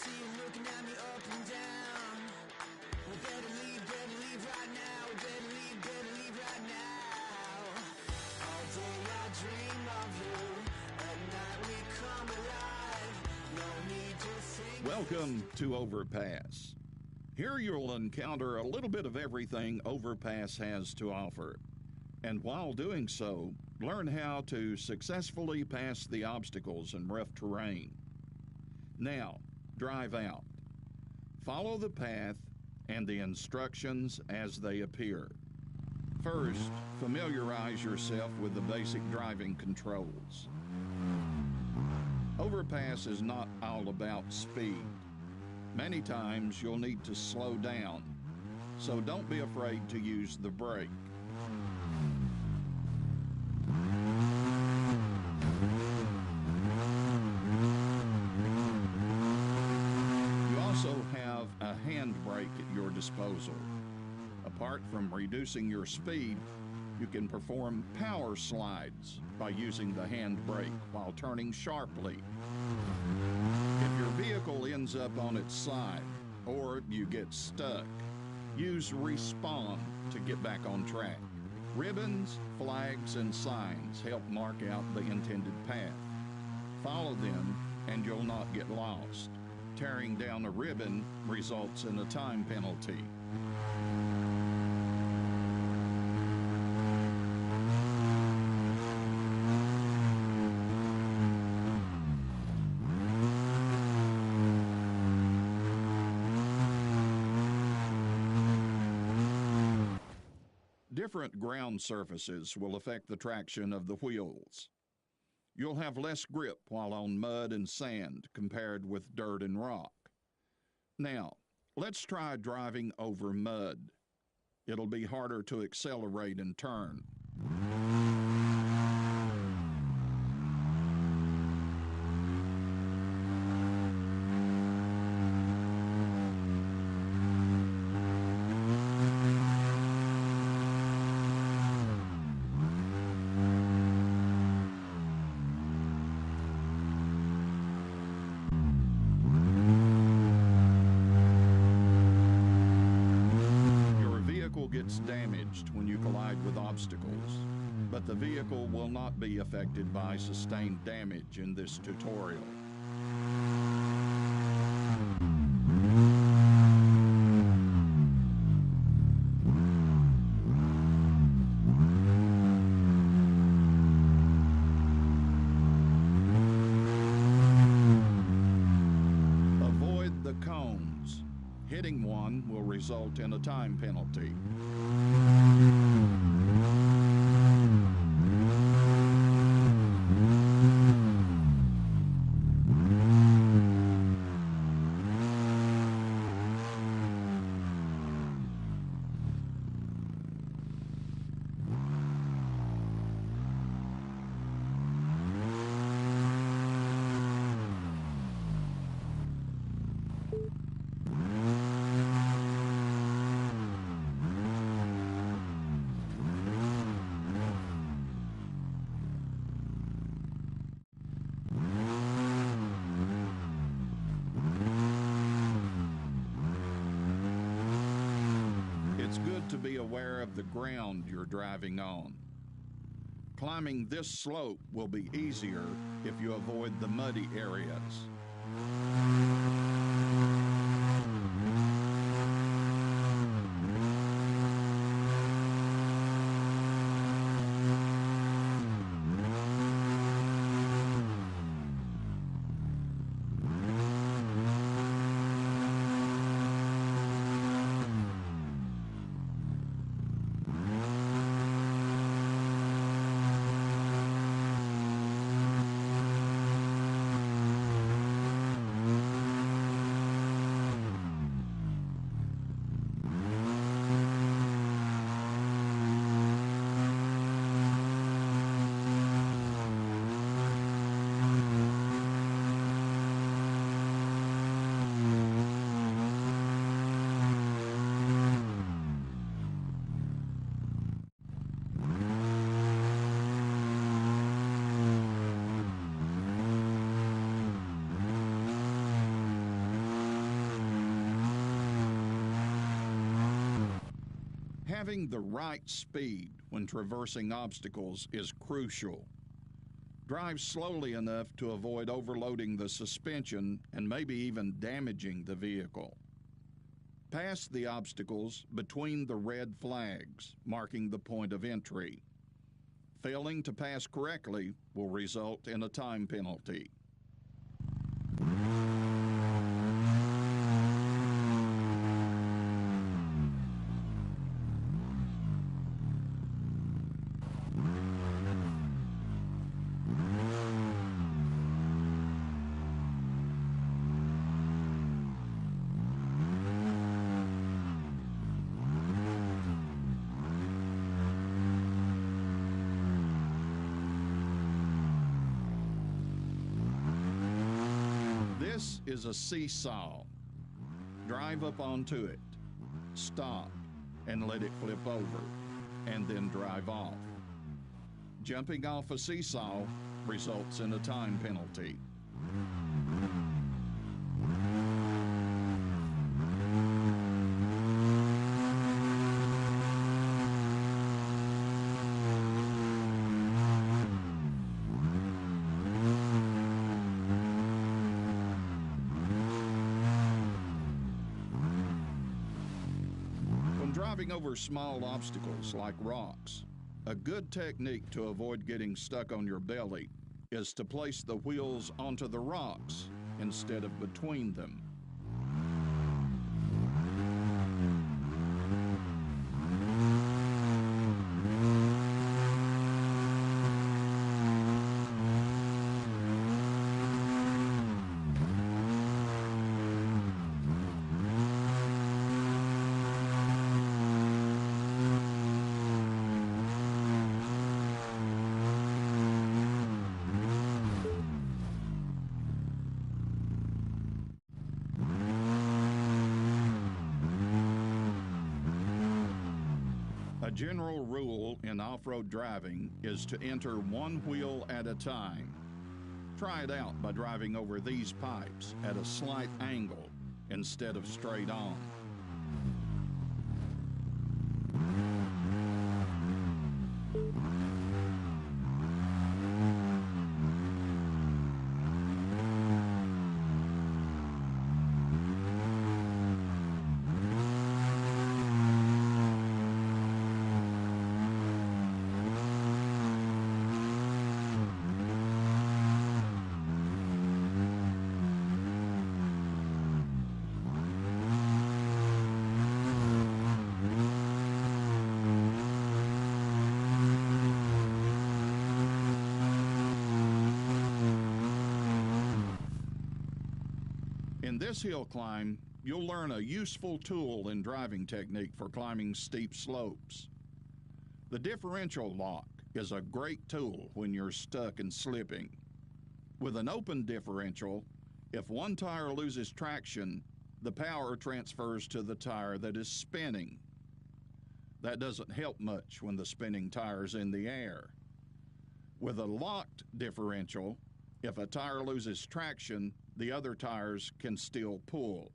see you looking at me up and down. We better leave right now. We better leave right now. All day I dream of you. At night we come alive. No need to think. Welcome to Overpass. Here you'll encounter a little bit of everything Overpass has to offer. And while doing so, learn how to successfully pass the obstacles in rough terrain. Now, drive out. Follow the path and the instructions as they appear. First, familiarize yourself with the basic driving controls. Overpass is not all about speed. Many times you'll need to slow down, so don't be afraid to use the brake. You also have a handbrake at your disposal. Apart from reducing your speed, you can perform power slides by using the handbrake while turning sharply. If your vehicle ends up on its side or you get stuck, use Respawn to get back on track. Ribbons, flags, and signs help mark out the intended path. Follow them and you'll not get lost. Tearing down a ribbon results in a time penalty. Different ground surfaces will affect the traction of the wheels. You'll have less grip while on mud and sand compared with dirt and rock. Now, let's try driving over mud. It'll be harder to accelerate and turn. Gets damaged when you collide with obstacles, but the vehicle will not be affected by sustained damage in this tutorial. Avoid the cones. Hitting one will result in a time penalty. It's good to be aware of the ground you're driving on. Climbing this slope will be easier if you avoid the muddy areas. Having the right speed when traversing obstacles is crucial. Drive slowly enough to avoid overloading the suspension and maybe even damaging the vehicle. Pass the obstacles between the red flags, marking the point of entry. Failing to pass correctly will result in a time penalty. This is a seesaw. Drive up onto it, stop, and let it flip over, and then drive off. Jumping off a seesaw results in a time penalty. Driving over small obstacles like rocks, a good technique to avoid getting stuck on your belly is to place the wheels onto the rocks instead of between them. A general rule in off-road driving is to enter one wheel at a time. Try it out by driving over these pipes at a slight angle instead of straight on. In this hill climb, you'll learn a useful tool in driving technique for climbing steep slopes. The differential lock is a great tool when you're stuck and slipping. With an open differential, if one tire loses traction, the power transfers to the tire that is spinning. That doesn't help much when the spinning tire's in the air. With a locked differential, if a tire loses traction, the other tires can still pull.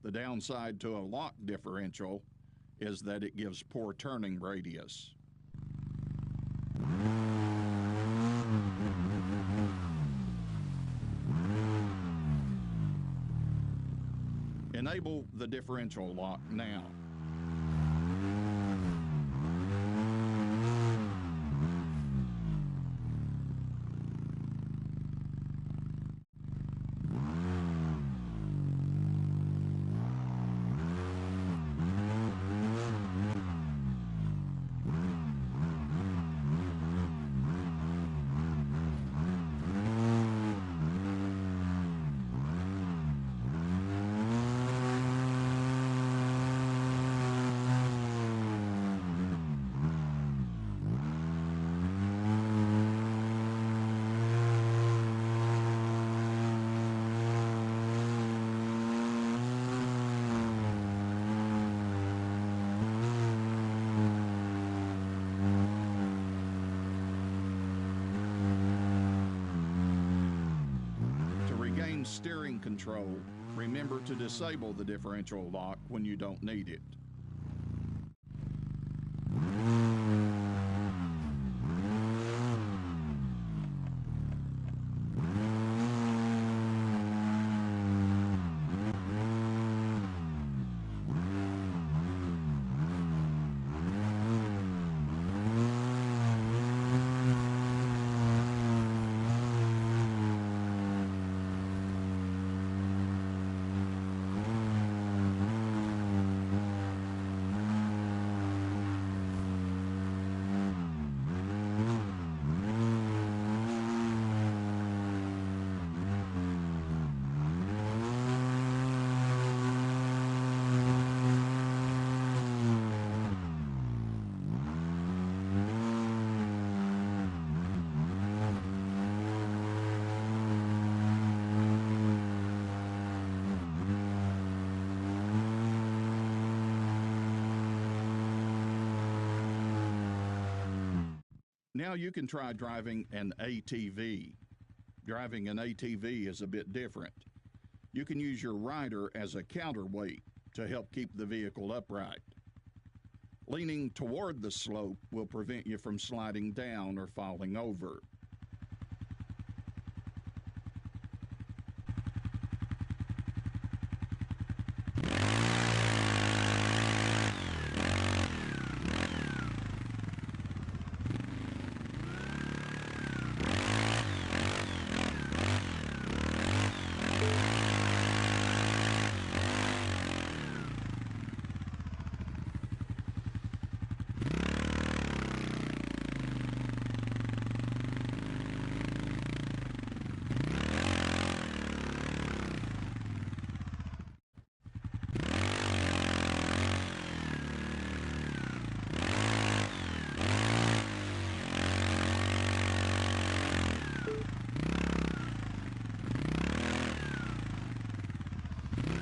The downside to a locked differential is that it gives poor turning radius. Enable the differential lock now. Steering control, remember to disable the differential lock when you don't need it. Now you can try driving an ATV. Driving an ATV is a bit different. You can use your rider as a counterweight to help keep the vehicle upright. Leaning toward the slope will prevent you from sliding down or falling over.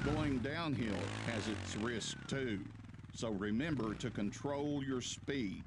Going downhill has its risk too, so remember to control your speed.